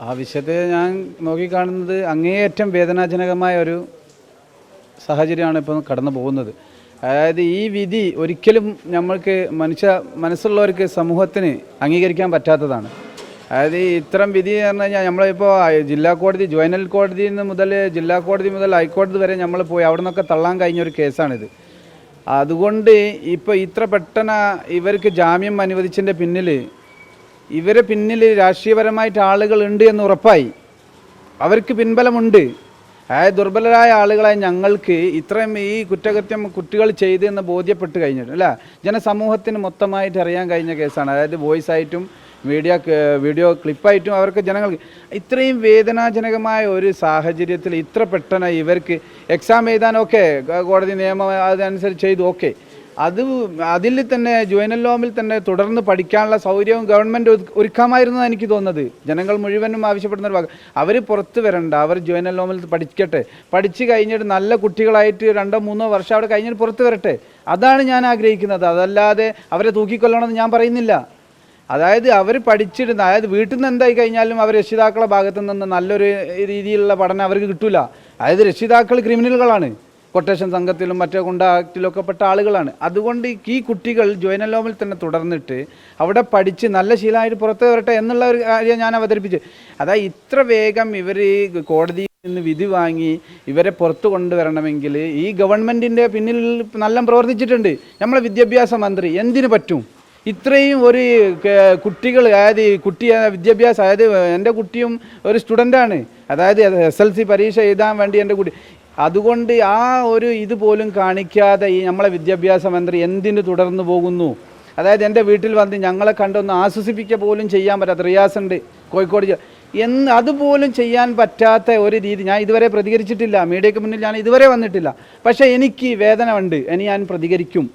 ആ വിഷയത്തെ ഞാൻ നോക്കിക്കാണുന്നത് അങ്ങേയറ്റം വേദനാജനകമായ ഒരു സാഹചര്യമാണ് ഇപ്പോൾ കടന്നു പോകുന്നത്. അതായത് ഈ വിധി ഒരിക്കലും നമ്മൾക്ക് മനസ്സുള്ളവർക്ക് സമൂഹത്തിന് അംഗീകരിക്കാൻ പറ്റാത്തതാണ്. അതായത് ഇത്തരം വിധി എന്ന് പറഞ്ഞു കഴിഞ്ഞാൽ നമ്മളിപ്പോൾ ജില്ലാ കോടതി, ജുവൈനൽ കോടതിയിൽ നിന്ന് മുതൽ ജില്ലാ കോടതി മുതൽ ഹൈക്കോടതി വരെ നമ്മൾ പോയി അവിടെ നിന്നൊക്കെ തള്ളാൻ കഴിഞ്ഞൊരു കേസാണിത്. അതുകൊണ്ട് ഇപ്പോൾ ഇത്ര പെട്ടെന്ന് ഇവർക്ക് ജാമ്യം അനുവദിച്ചതിൻ്റെ പിന്നിൽ ഇവരെ പിന്നിൽ രാഷ്ട്രീയപരമായിട്ട് ആളുകളുണ്ട് എന്ന് ഉറപ്പായി, അവർക്ക് പിൻബലമുണ്ട്. അതായത് ദുർബലരായ ആളുകളായ ഞങ്ങൾക്ക് ഇത്രയും ഈ കുറ്റകൃത്യം കുട്ടികൾ ചെയ്തെന്ന് ബോധ്യപ്പെട്ട് കഴിഞ്ഞിട്ട് അല്ല, ജനസമൂഹത്തിന് മൊത്തമായിട്ട് അറിയാൻ കഴിഞ്ഞ കേസാണ്. അതായത് വോയിസ് ആയിട്ടും വീഡിയോ ക്ലിപ്പായിട്ടും അവർക്ക് ജനങ്ങൾക്ക് ഇത്രയും വേദനാജനകമായ ഒരു സാഹചര്യത്തിൽ ഇത്ര പെട്ടെന്ന് ഇവർക്ക് എക്സാം എഴുതാനൊക്കെ കോടതി നിയമം അതനുസരിച്ച് ചെയ്തു, ഓക്കെ. അതിൽ തന്നെ ജുവൈനൽ ലോമിൽ തന്നെ തുടർന്ന് പഠിക്കാനുള്ള സൗകര്യവും ഗവൺമെൻറ് ഒരുക്കാമായിരുന്നതാണ് എനിക്ക് തോന്നുന്നത്. ജനങ്ങൾ മുഴുവനും ആവശ്യപ്പെടുന്ന ഒരു ഭാഗം അവർ പുറത്ത് വരണ്ട, അവർ ജുവൈനൽ ലോമിൽ പഠിക്കട്ടെ, പഠിച്ച് കഴിഞ്ഞിട്ട് നല്ല കുട്ടികളായിട്ട് 2-3 വർഷം അവിടെ കഴിഞ്ഞിട്ട് പുറത്ത് വരട്ടെ. അതാണ് ഞാൻ ആഗ്രഹിക്കുന്നത്. അതല്ലാതെ അവരെ തൂക്കിക്കൊല്ലണമെന്ന് ഞാൻ പറയുന്നില്ല. അതായത് അവർ പഠിച്ചിരുന്ന, അതായത് വീട്ടിൽ നിന്ന് എന്തായി കഴിഞ്ഞാലും അവർ രക്ഷിതാക്കളുടെ ഭാഗത്തു നിന്ന് നല്ലൊരു രീതിയിലുള്ള പഠനം അവർക്ക് കിട്ടില്ല. അതായത് രക്ഷിതാക്കൾ ക്രിമിനലുകളാണ്, കൊട്ടേഷൻ സംഘത്തിലും മറ്റേ ഗുണ്ടാക്റ്റിലൊക്കെ പെട്ട ആളുകളാണ്. അതുകൊണ്ട് ഈ കുട്ടികൾ ജുവൈനൽ ലോമിൽ തന്നെ തുടർന്നിട്ട് അവിടെ പഠിച്ച് നല്ല ശീലമായിട്ട് പുറത്ത് വരട്ടെ എന്നുള്ള ഒരു കാര്യം ഞാൻ അവതരിപ്പിച്ചു. അതായത് ഇത്ര വേഗം ഇവർ കോടതിയിൽ നിന്ന് വിധി വാങ്ങി ഇവരെ പുറത്തു കൊണ്ടുവരണമെങ്കിൽ ഈ ഗവൺമെൻറ്റിൻ്റെ പിന്നിൽ നല്ല പ്രവർത്തിച്ചിട്ടുണ്ട്. നമ്മളെ വിദ്യാഭ്യാസ മന്ത്രി എന്തിനു പറ്റും ഇത്രയും ഒരു കുട്ടികൾ, അതായത് വിദ്യാഭ്യാസം, അതായത് എൻ്റെ കുട്ടിയും ഒരു സ്റ്റുഡൻ്റാണ്, അതായത് SLC പരീക്ഷ എഴുതാൻ വേണ്ടി എൻ്റെ കുട്ടി. അതുകൊണ്ട് ആ ഒരു ഇതുപോലും കാണിക്കാതെ ഈ നമ്മളെ വിദ്യാഭ്യാസ മന്ത്രി എന്തിന് തുടർന്നു പോകുന്നു? അതായത് എൻ്റെ വീട്ടിൽ വന്ന് ഞങ്ങളെ കണ്ടൊന്ന് ആശ്വസിപ്പിക്കുക പോലും ചെയ്യാൻ പറ്റാത്ത റിയാസുണ്ട് കോഴിക്കോട് അതുപോലും ചെയ്യാൻ പറ്റാത്ത ഒരു രീതി. ഞാൻ ഇതുവരെ പ്രതികരിച്ചിട്ടില്ല, മീഡിയയ്ക്ക് മുന്നിൽ ഞാൻ ഇതുവരെ വന്നിട്ടില്ല. പക്ഷേ എനിക്ക് വേദന ഉണ്ട്, ഇനി ഞാൻ പ്രതികരിക്കും.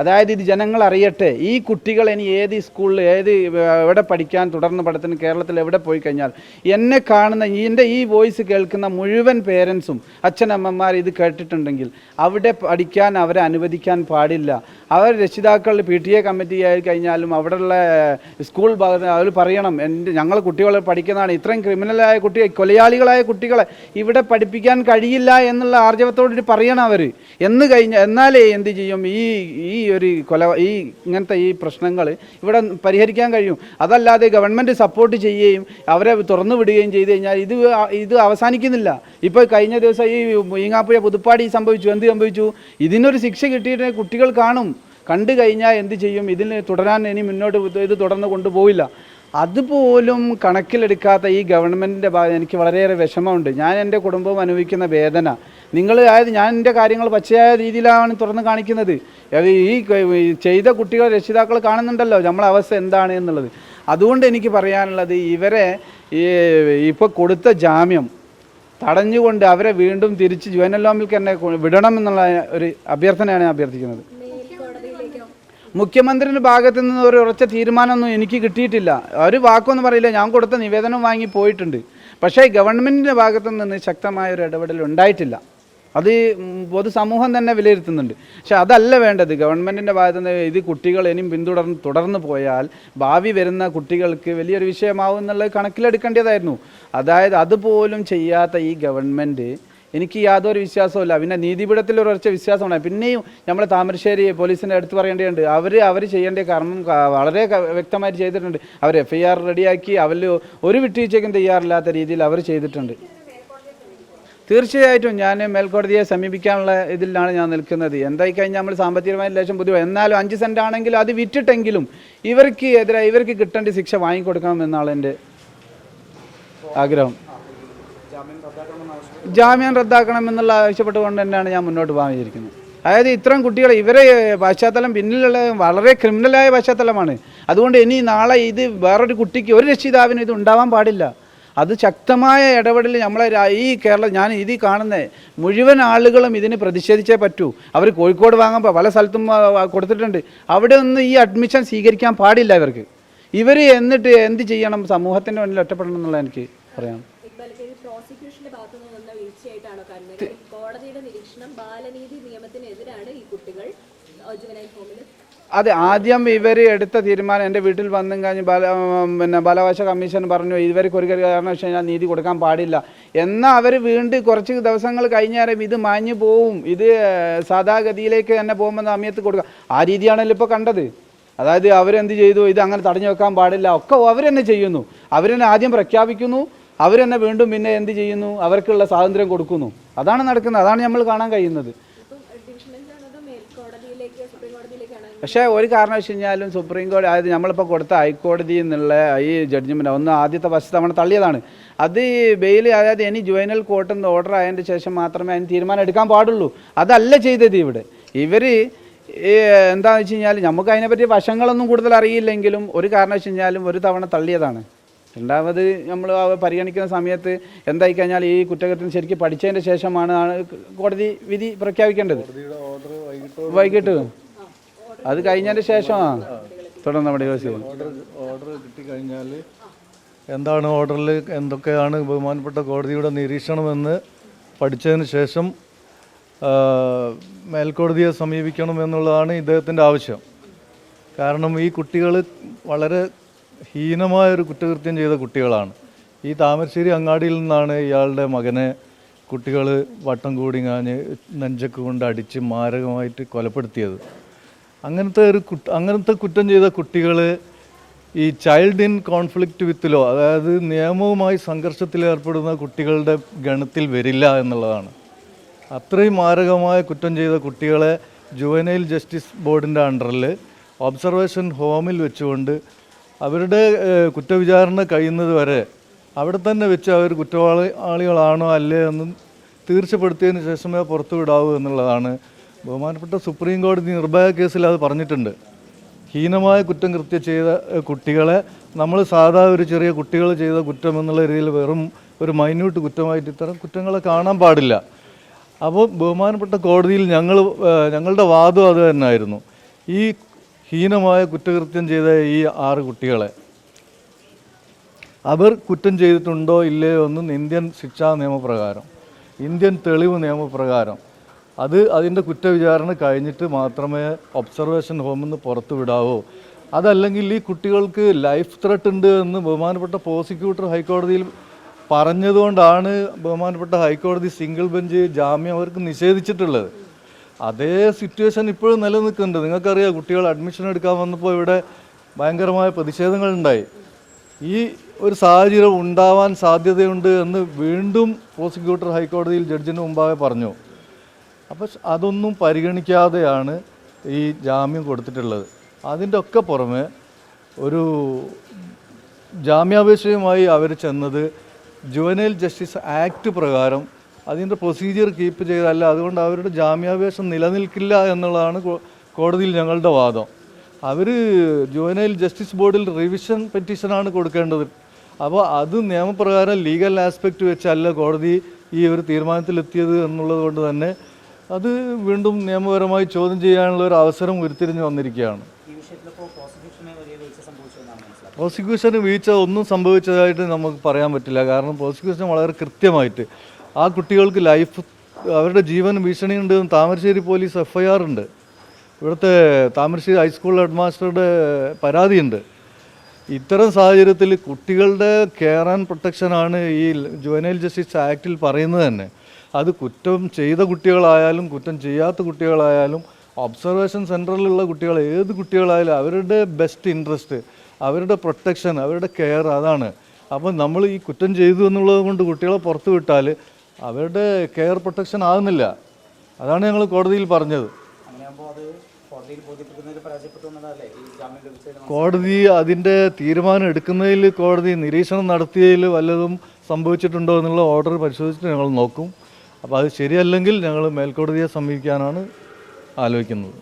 അതായത് ഇത് ജനങ്ങൾ അറിയട്ടെ, ഈ കുട്ടികൾ ഇനി ഏത് സ്കൂളിൽ എവിടെ പഠിക്കാൻ തുടർന്ന് പഠനത്തിന് കേരളത്തിൽ എവിടെ പോയി കഴിഞ്ഞാൽ എന്നെ കാണുന്ന എൻ്റെ ഈ വോയിസ് കേൾക്കുന്ന മുഴുവൻ പേരൻസും അച്ഛനമ്മമാർ ഇത് കേട്ടിട്ടുണ്ടെങ്കിൽ അവിടെ പഠിക്കാൻ അവരെ അനുവദിക്കാൻ പാടില്ല. അവർ രക്ഷിതാക്കൾ PTA കമ്മിറ്റി ആയി കഴിഞ്ഞാലും അവിടെയുള്ള സ്കൂൾ ഭാഗത്ത് അവർ പറയണം, ഞങ്ങൾ കുട്ടികളെ പഠിക്കുന്നതാണ്, ഇത്രയും ക്രിമിനലായ കുട്ടികൾ, കൊലയാളികളായ കുട്ടികളെ ഇവിടെ പഠിപ്പിക്കാൻ കഴിയില്ല എന്നുള്ള ആർജവത്തോട് പറയണം അവർ എന്ന് കഴിഞ്ഞാൽ. എന്നാലേ എന്ത് ചെയ്യും ഈ ഒരു ഇങ്ങനത്തെ ഈ പ്രശ്നങ്ങൾ ഇവിടെ പരിഹരിക്കാൻ കഴിയും. അതല്ലാതെ ഗവൺമെൻറ് സപ്പോർട്ട് ചെയ്യുകയും അവരെ തുറന്നു വിടുകയും ചെയ്തു കഴിഞ്ഞാൽ ഇത് അവസാനിക്കുന്നില്ല. ഇപ്പോൾ കഴിഞ്ഞ ദിവസം ഈ ഈങ്ങാപ്പുഴ പുതുപ്പാടി എന്ത് സംഭവിച്ചു? ഇതിനൊരു ശിക്ഷ കിട്ടിയിട്ട് കുട്ടികൾ കണ്ടു കഴിഞ്ഞാൽ എന്ത് ചെയ്യും? ഇതിന് തുടരാൻ ഇനി മുന്നോട്ട് ഇത് തുടർന്ന് കൊണ്ടുപോയില്ല. അതുപോലും കണക്കിലെടുക്കാത്ത ഈ ഗവൺമെൻറ്റിൻ്റെ ഭാഗം എനിക്ക് വളരെയേറെ വിഷമമുണ്ട്. ഞാൻ എൻ്റെ കുടുംബവും അനുഭവിക്കുന്ന വേദന അതായത് ഞാൻ എൻ്റെ കാര്യങ്ങൾ പച്ചയായ രീതിയിലാണ് തുറന്ന് കാണിക്കുന്നത്. ഈ ചെയ്ത കുട്ടികളെ രക്ഷിതാക്കൾ കാണുന്നുണ്ടല്ലോ നമ്മളെ അവസ്ഥ എന്താണ് എന്നുള്ളത്. അതുകൊണ്ട് എനിക്ക് പറയാനുള്ളത്, ഇവരെ ഇപ്പോൾ കൊടുത്ത ജാമ്യം തടഞ്ഞുകൊണ്ട് അവരെ വീണ്ടും തിരിച്ച് ജുവൈനൽ ലോമിലേക്ക് തന്നെ വിടണം എന്നുള്ള ഒരു അഭ്യർത്ഥനയാണ് ഞാൻ അഭ്യർത്ഥിക്കുന്നത്. മുഖ്യമന്ത്രിയുടെ ഭാഗത്തു നിന്ന് ഒരു ഉറച്ച തീരുമാനമൊന്നും എനിക്ക് കിട്ടിയിട്ടില്ല. ഒരു വാക്കൊന്നും പറയില്ല. ഞാൻ കൊടുത്ത നിവേദനം വാങ്ങി പോയിട്ടുണ്ട്. പക്ഷേ ഗവൺമെൻറ്റിൻ്റെ ഭാഗത്തു നിന്ന് ശക്തമായൊരു ഇടപെടൽ ഉണ്ടായിട്ടില്ല. അത് പൊതുസമൂഹം തന്നെ വിലയിരുത്തുന്നുണ്ട്. പക്ഷെ അതല്ല വേണ്ടത്. ഗവൺമെൻറ്റിൻ്റെ ഭാഗത്തു നിന്ന് ഇത് കുട്ടികൾ ഇനിയും തുടർന്ന് പോയാൽ ഭാവി വരുന്ന കുട്ടികൾക്ക് വലിയൊരു വിഷയമാവും എന്നുള്ളത് കണക്കിലെടുക്കേണ്ടതായിരുന്നു. അതായത് അതുപോലും ചെയ്യാത്ത ഈ ഗവൺമെൻറ് എനിക്ക് യാതൊരു വിശ്വാസവുമില്ല. പിന്നെ നീതിപീഠത്തിൽ ഉറച്ച വിശ്വാസമാണ്. പിന്നെയും നമ്മൾ താമരശ്ശേരി പോലീസിൻ്റെ അടുത്ത് പറയേണ്ടതുണ്ട്. അവർ ചെയ്യേണ്ട കർമ്മം വളരെ വ്യക്തമായിട്ട് ചെയ്തിട്ടുണ്ട്. അവർ FIR റെഡിയാക്കി അവരിൽ ഒരു വിട്ടുവീഴ്ചയ്ക്കും തയ്യാറില്ലാത്ത രീതിയിൽ അവർ ചെയ്തിട്ടുണ്ട്. തീർച്ചയായിട്ടും ഞാൻ മേൽക്കോടതിയെ സമീപിക്കാനുള്ള ഇതിലാണ് ഞാൻ നിൽക്കുന്നത്. എന്തായി കഴിഞ്ഞാൽ നമ്മൾ സാമ്പത്തികമായ ലേശം ബുദ്ധിമുട്ട്, എന്നാലും 5 സെൻറ്റ് ആണെങ്കിലും അത് വിറ്റിട്ടെങ്കിലും ഇവർക്ക് കിട്ടേണ്ട ശിക്ഷ വാങ്ങിക്കൊടുക്കണമെന്നാണ് എൻ്റെ ആഗ്രഹം. ജാമ്യം റദ്ദാക്കണമെന്നുള്ള ആവശ്യപ്പെട്ടുകൊണ്ട് തന്നെയാണ് ഞാൻ മുന്നോട്ട് പോകാൻ വിചാരിക്കുന്നത്. അതായത് ഇത്തരം കുട്ടികളെ ഇവരെ പശ്ചാത്തലം പിന്നിലുള്ള വളരെ ക്രിമിനലായ പശ്ചാത്തലമാണ്. അതുകൊണ്ട് ഇനി നാളെ ഇത് വേറൊരു കുട്ടിക്ക്, ഒരു രക്ഷിതാവിനും ഇത് ഉണ്ടാവാൻ പാടില്ല. അത് ശക്തമായ ഇടപെടൽ നമ്മളെ ഞാൻ ഇത് കാണുന്ന മുഴുവൻ ആളുകളും ഇതിന് പ്രതിഷേധിച്ചേ പറ്റൂ. അവർ കോഴിക്കോട് വാങ്ങാൻ പല സ്ഥലത്തും കൊടുത്തിട്ടുണ്ട്. അവിടെ ഒന്നും ഈ അഡ്മിഷൻ സ്വീകരിക്കാൻ പാടില്ല ഇവർ എന്നിട്ട് എന്ത് ചെയ്യണം? സമൂഹത്തിൻ്റെ മുന്നിൽ ഒറ്റപ്പെടണം എന്നുള്ള എനിക്ക് പറയാം. പ്രോസിക്യൂഷന്റെ ഭാഗത്തു നിന്നുള്ള വീഴ്ചയായിട്ടാണോ കാണുന്നത്? കോടതിയുടെ നിരീക്ഷണം ബാലനീതി നിയമത്തിനെതിരാണ് ഈ കുട്ടികൾ ജുവനൈൽ ഹോമിൽ അതെ, ആദ്യം ഇവർ എടുത്ത തീരുമാനം എൻ്റെ വീട്ടിൽ വന്നും കഴിഞ്ഞ് ബാലാവകാശ കമ്മീഷൻ പറഞ്ഞു ഇവർക്ക് ഒരു കാരണം വെച്ച് കഴിഞ്ഞാൽ നീതി കൊടുക്കാൻ പാടില്ല. എന്നാൽ അവർ വീണ്ടും കുറച്ച് ദിവസങ്ങൾ കഴിഞ്ഞാലും ഇത് മാഞ്ഞു പോവും, ഇത് സാധാഗതിയിലേക്ക് തന്നെ പോകുമ്പോൾ സമയത്ത് കൊടുക്കുക. ആ രീതിയാണല്ലോ ഇപ്പോൾ കണ്ടത്. അതായത് അവരെന്ത് ചെയ്തു, ഇത് അങ്ങനെ തടഞ്ഞു വെക്കാൻ പാടില്ല, ഒക്കെ അവർ തന്നെ ചെയ്യുന്നു. അവർ തന്നെ ആദ്യം പ്രഖ്യാപിക്കുന്നു, അവർ തന്നെ വീണ്ടും പിന്നെ എന്ത് ചെയ്യുന്നു, അവർക്കുള്ള സ്വാതന്ത്ര്യം കൊടുക്കുന്നു. അതാണ് നടക്കുന്നത്, അതാണ് നമ്മൾ കാണാൻ കഴിയുന്നത്. പക്ഷേ ഒരു കാരണം വെച്ച് കഴിഞ്ഞാലും സുപ്രീം കോടതി, അതായത് നമ്മളിപ്പോൾ കൊടുത്ത ഹൈക്കോടതിയിൽ നിന്നുള്ള ഈ ജഡ്ജ്മെൻറ്റ് ഒന്ന് ആദ്യത്തെ ഫസ്റ്റ് തവണ തള്ളിയതാണ്. അത് ബെയിൽ, അതായത് ഇനി ജുവൈനൽ കോർട്ടിൽ നിന്ന് ഓർഡർ ആയതിൻ്റെ ശേഷം മാത്രമേ അതിന് തീരുമാനം എടുക്കാൻ പാടുള്ളൂ. അതല്ല ചെയ്തത് ഇവിടെ. ഇവർ എന്താണെന്ന് വെച്ച് കഴിഞ്ഞാൽ നമുക്ക് അതിനെപ്പറ്റി വശങ്ങളൊന്നും കൂടുതൽ അറിയില്ലെങ്കിലും ഒരു കാരണം വെച്ച് കഴിഞ്ഞാലും ഒരു തവണ തള്ളിയതാണ്. രണ്ടാമത് നമ്മൾ പരിഗണിക്കുന്ന സമയത്ത് എന്തായി കഴിഞ്ഞാൽ ഈ കുറ്റകൃത്യം ശരിക്കും പഠിച്ചതിൻ്റെ ശേഷമാണ് കോടതി വിധി പ്രഖ്യാപിക്കേണ്ടത്. വൈകിട്ട് അത് കഴിഞ്ഞതിന് ശേഷമാണ് തുടർന്ന് നമ്മുടെ ഓർഡർ കിട്ടിക്കഴിഞ്ഞാൽ എന്താണ് ഓർഡറിൽ, എന്തൊക്കെയാണ് ബഹുമാനപ്പെട്ട കോടതിയുടെ നിരീക്ഷണമെന്ന് പഠിച്ചതിന് ശേഷം മേൽക്കോടതിയെ സമീപിക്കണമെന്നുള്ളതാണ് ഇദ്ദേഹത്തിൻ്റെ ആവശ്യം. കാരണം ഈ കുട്ടികൾ വളരെ ഹീനമായൊരു കുറ്റകൃത്യം ചെയ്ത കുട്ടികളാണ്. ഈ താമരശ്ശേരി അങ്ങാടിയിൽ നിന്നാണ് ഇയാളുടെ മകനെ കുട്ടികൾ വട്ടം കൂടിങ്ങാഞ്ഞ് നെഞ്ചക്ക് കൊണ്ട് അടിച്ച് മാരകമായിട്ട് കൊലപ്പെടുത്തിയത്. അങ്ങനത്തെ കുറ്റം ചെയ്ത കുട്ടികൾ ഈ child in conflict with law, അതായത് നിയമവുമായി സംഘർഷത്തിലേർപ്പെടുന്ന കുട്ടികളുടെ ഗണത്തിൽ വരില്ല എന്നുള്ളതാണ്. അത്രയും മാരകമായ കുറ്റം ചെയ്ത കുട്ടികളെ ജുവനൈൽ ജസ്റ്റിസ് ബോർഡിൻ്റെ അണ്ടറിൽ ഒബ്സർവേഷൻ ഹോമിൽ വെച്ചുകൊണ്ട് അവരുടെ കുറ്റവിചാരണ കഴിയുന്നത് വരെ അവിടെ തന്നെ വെച്ച് അവർ കുറ്റവാളികളാണോ അല്ലേ എന്ന് തീർച്ചപ്പെടുത്തിയതിന് ശേഷമേ പുറത്തു വിടാവൂ എന്നുള്ളതാണ്. ബഹുമാനപ്പെട്ട സുപ്രീം കോടതി നിർഭയ കേസിൽ അത് പറഞ്ഞിട്ടുണ്ട്. ഹീനമായ കുറ്റം ചെയ്ത കുട്ടികളെ നമ്മൾ സാധാ ഒരു ചെറിയ കുട്ടികൾ ചെയ്ത കുറ്റം എന്നുള്ള രീതിയിൽ വെറും ഒരു മൈന്യൂട്ട് കുറ്റമായിട്ട് ഇത്തരം കുറ്റങ്ങളെ കാണാൻ പാടില്ല. അപ്പോൾ ബഹുമാനപ്പെട്ട കോടതിയിൽ ഞങ്ങളുടെ വാദം അത് തന്നെയായിരുന്നു. ഈ ഹീനമായ കുറ്റകൃത്യം ചെയ്ത ഈ 6 കുട്ടികളെ അവർ കുറ്റം ചെയ്തിട്ടുണ്ടോ ഇല്ലയോ എന്നും ഇന്ത്യൻ ശിക്ഷാ നിയമപ്രകാരം, ഇന്ത്യൻ തെളിവ് നിയമപ്രകാരം അതിൻ്റെ കുറ്റവിചാരണ കഴിഞ്ഞിട്ട് മാത്രമേ ഒബ്സർവേഷൻ ഹോമിൽ നിന്ന് പുറത്തു വിടാവൂ. അതല്ലെങ്കിൽ ഈ കുട്ടികൾക്ക് ലൈഫ് ത്രെട്ട് ഉണ്ട് എന്ന് ബഹുമാനപ്പെട്ട പ്രോസിക്യൂട്ടർ ഹൈക്കോടതിയിൽ പറഞ്ഞതുകൊണ്ടാണ് ബഹുമാനപ്പെട്ട ഹൈക്കോടതി സിംഗിൾ ബെഞ്ച് ജാമ്യം അവർക്ക് നിഷേധിച്ചിട്ടുള്ളത്. അതേ സിറ്റുവേഷൻ ഇപ്പോഴും നിലനിൽക്കുന്നുണ്ട്. നിങ്ങൾക്കറിയാം, കുട്ടികൾ അഡ്മിഷൻ എടുക്കാൻ വന്നപ്പോൾ ഇവിടെ ഭയങ്കരമായ പ്രതിഷേധങ്ങളുണ്ടായി. ഈ ഒരു സാഹചര്യം ഉണ്ടാവാൻ സാധ്യതയുണ്ട് എന്ന് വീണ്ടും പ്രോസിക്യൂട്ടർ ഹൈക്കോടതിയിൽ ജഡ്ജിന് മുമ്പാകെ പറഞ്ഞു. അപ്പോൾ അതൊന്നും പരിഗണിക്കാതെയാണ് ഈ ജാമ്യം കൊടുത്തിട്ടുള്ളത്. അതിൻ്റെ ഒക്കെ പുറമെ ഒരു ജാമ്യാപേക്ഷയുമായി അവർ ചെന്നത് ജുവനൈൽ ജസ്റ്റിസ് ആക്ട് പ്രകാരം അതിൻ്റെ പ്രൊസീജിയർ കീപ്പ് ചെയ്തല്ല. അതുകൊണ്ട് അവരുടെ ജാമ്യാപേക്ഷ നിലനിൽക്കില്ല എന്നുള്ളതാണ് കോടതിയിൽ ഞങ്ങളുടെ വാദം. അവർ ജുവനൈൽ ജസ്റ്റിസ് ബോർഡിൽ റിവിഷൻ പെറ്റീഷനാണ് കൊടുക്കേണ്ടത്. അപ്പോൾ അത് നിയമപ്രകാരം ലീഗൽ ആസ്പെക്റ്റ് വെച്ചല്ല കോടതി ഈ ഒരു തീരുമാനത്തിലെത്തിയത് എന്നുള്ളത് കൊണ്ട് തന്നെ അത് വീണ്ടും നിയമപരമായി ചോദ്യം ചെയ്യാനുള്ള ഒരു അവസരം ഉരുത്തിരിഞ്ഞ് വന്നിരിക്കുകയാണ്. പ്രോസിക്യൂഷന് വീഴ്ച ഒന്നും സംഭവിച്ചതായിട്ട് നമുക്ക് പറയാൻ പറ്റില്ല. കാരണം പ്രോസിക്യൂഷൻ വളരെ കൃത്യമായിട്ട് ആ കുട്ടികൾക്ക് അവരുടെ ജീവൻ ഭീഷണിയുണ്ട് എന്ന് താമരശ്ശേരി പോലീസ് FIR ഉണ്ട്. ഇവിടുത്തെ താമരശ്ശേരി ഹൈസ്കൂൾ ഹെഡ് മാസ്റ്ററുടെ പരാതിയുണ്ട്. ഇത്തരം സാഹചര്യത്തിൽ കുട്ടികളുടെ കെയർ ആൻഡ് പ്രൊട്ടക്ഷനാണ് ഈ ജുവനൈൽ ജസ്റ്റിസ് ആക്റ്റിൽ പറയുന്നത് തന്നെ. അത് കുറ്റം ചെയ്ത കുട്ടികളായാലും കുറ്റം ചെയ്യാത്ത കുട്ടികളായാലും ഒബ്സർവേഷൻ സെൻറ്ററിലുള്ള കുട്ടികൾ, ഏത് കുട്ടികളായാലും അവരുടെ ബെസ്റ്റ് ഇൻട്രസ്റ്റ്, അവരുടെ പ്രൊട്ടക്ഷൻ, അവരുടെ കെയർ, അതാണ്. അപ്പോൾ നമ്മൾ ഈ കുറ്റം ചെയ്തു എന്നുള്ളത് കൊണ്ട് കുട്ടികളെ പുറത്തു വിട്ടാൽ അവരുടെ കെയർ പ്രൊട്ടക്ഷൻ ആകുന്നില്ല. അതാണ് ഞങ്ങൾ കോടതിയിൽ പറഞ്ഞത്. കോടതി അതിൻ്റെ തീരുമാനം എടുക്കുന്നതിൽ, കോടതി നിരീക്ഷണം നടത്തിയതിൽ വല്ലതും സംഭവിച്ചിട്ടുണ്ടോ എന്നുള്ള ഓർഡർ പരിശോധിച്ചിട്ട് ഞങ്ങൾ നോക്കും. അപ്പോൾ അത് ശരിയല്ലെങ്കിൽ ഞങ്ങൾ മേൽക്കോടതിയെ സമീപിക്കാനാണ് ആലോചിക്കുന്നത്.